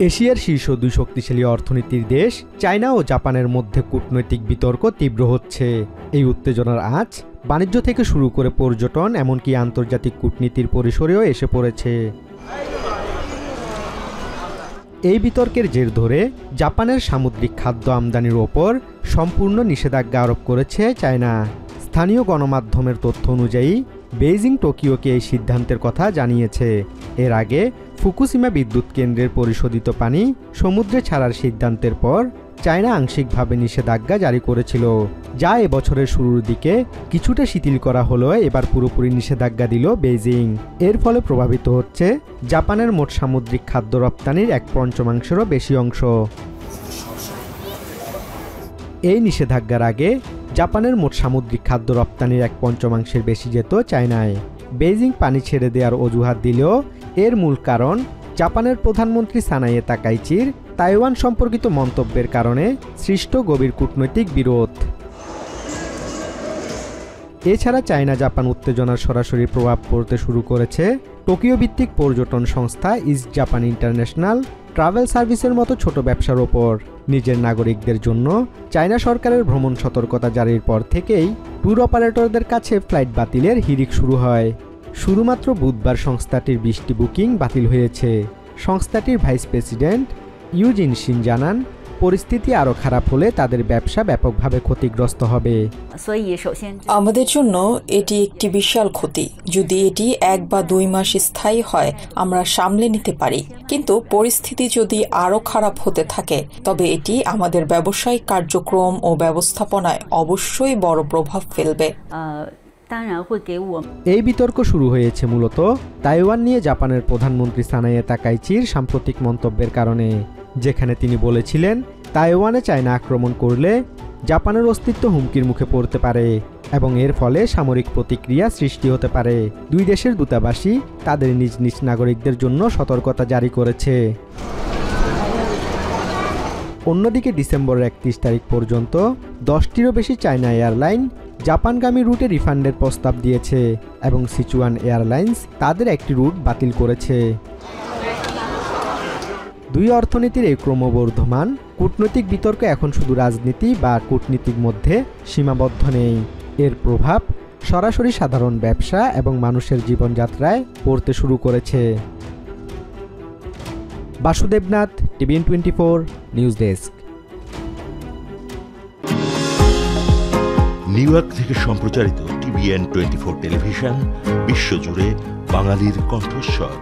এশিয়ার শীর্ষ দুই শক্তিশালী অর্থনীতির দেশ চায়না ও জাপানের মধ্যে কূটনৈতিক বিতর্ক তীব্র হচ্ছে। এই উত্তেজনার আঁচ বাণিজ্য থেকে শুরু করে পর্যটন এমনকি আন্তর্জাতিক কূটনীতির পরিসরেও এসে পড়েছে। এই বিতর্কের জের ধরে জাপানের সামুদ্রিক খাদ্য আমদানির ওপর সম্পূর্ণ নিষেধাজ্ঞা আরোপ করেছে চায়না। স্থানীয় গণমাধ্যমের তথ্য অনুযায়ী বেইজিং টোকিওকে এই সিদ্ধান্তের কথা জানিয়েছে। এর আগে ফুকুশিমা বিদ্যুৎ কেন্দ্রের পরিশোধিত পানি সমুদ্রে ছাড়ার সিদ্ধান্তের পর চায়না আংশিকভাবে নিষেধাজ্ঞা জারি করেছিল, যা এবছরের শুরুর দিকে কিছুটা শিথিল করা হলেও এবার পুরোপুরি নিষেধাজ্ঞা দিল বেইজিং। এর ফলে প্রভাবিত হচ্ছে জাপানের মোট সামুদ্রিক খাদ্য রপ্তানির 1/5-এরও বেশি অংশ। এই নিষেধাজ্ঞার আগে জাপানের মোট সামুদ্রিক খাদ্য রপ্তানির 1/5-এর বেশি যেত চায়নায়। বেইজিং পানি ছেড়ে দেওয়ার অজুহাত দিলেও এর মূল কারণ জাপানের প্রধানমন্ত্রী সানায়ে তাকাইচির তাইওয়ান সম্পর্কিত মন্তব্যের কারণে সৃষ্ট গভীর কূটনৈতিক বিরোধ। এছাড়া চায়না জাপান উত্তেজনার সরাসরি প্রভাব পড়তে শুরু করেছে টোকিও ভিত্তিক পর্যটন সংস্থা ইস্ট জাপান ইন্টারন্যাশনাল ট্রাভেল সার্ভিসের মতো ছোট ব্যবসার ওপর। নিজের নাগরিকদের জন্য চায়না সরকারের ভ্রমণ সতর্কতা জারির পর থেকেই ট্যুর অপারেটরদের কাছে ফ্লাইট বাতিলের হিড়িক শুরু হয়। শুধুমাত্র বুধবার সংস্থাটির 20টি বুকিং বাতিল হয়েছে। সংস্থাটির ভাইস প্রেসিডেন্ট ইউ জিনশিন জানান, পরিস্থিতি আরও খারাপ হলে তাদের ব্যবসা ব্যাপকভাবে ক্ষতিগ্রস্ত হবে। আমাদের জন্য এটি একটি বিশাল ক্ষতি। যদি এটি 1 বা 2 মাস স্থায়ী হয় আমরা সামলে নিতে পারি, কিন্তু পরিস্থিতি যদি আরও খারাপ হতে থাকে তবে এটি আমাদের ব্যবসায়িক কার্যক্রম ও ব্যবস্থাপনায় অবশ্যই বড় প্রভাব ফেলবে। এই বিতর্ক শুরু হয়েছে মূলত তাইওয়ান নিয়ে জাপানের প্রধানমন্ত্রী সানায়ে তাকাইচির সাম্প্রতিক মন্তব্যের কারণে, যেখানে তিনি বলেছিলেন তাইওয়ানে চায়না আক্রমণ করলে জাপানের অস্তিত্ব হুমকির মুখে পড়তে পারে এবং এর ফলে সামরিক প্রতিক্রিয়া সৃষ্টি হতে পারে। দুই দেশের দূতাবাসই তাদের নিজ নিজ নাগরিকদের জন্য সতর্কতা জারি করেছে। অন্যদিকে ডিসেম্বরের 31 তারিখ পর্যন্ত 10টিরও বেশি চায়না এয়ারলাইন জাপানগামী রুটে রিফান্ডের প্রস্তাব দিয়েছে এবং সিচুয়ান এয়ারলাইন্স তাদের একটি রুট বাতিল করেছে। দুই অর্থনীতির এই ক্রমবর্ধমান কূটনৈতিক বিতর্ক এখন শুধু রাজনীতি বা কূটনীতির মধ্যে সীমাবদ্ধ নেই। এর প্রভাব সরাসরি সাধারণ ব্যবসা এবং মানুষের জীবনযাত্রায় পড়তে শুরু করেছে। Basudeb Nath, TVN 24 news desk. New York থেকে সম্প্রচারিত টিভিএন 24 টেলিভিশন বিশ্বজুড়ে বাঙালির কণ্ঠস্বর।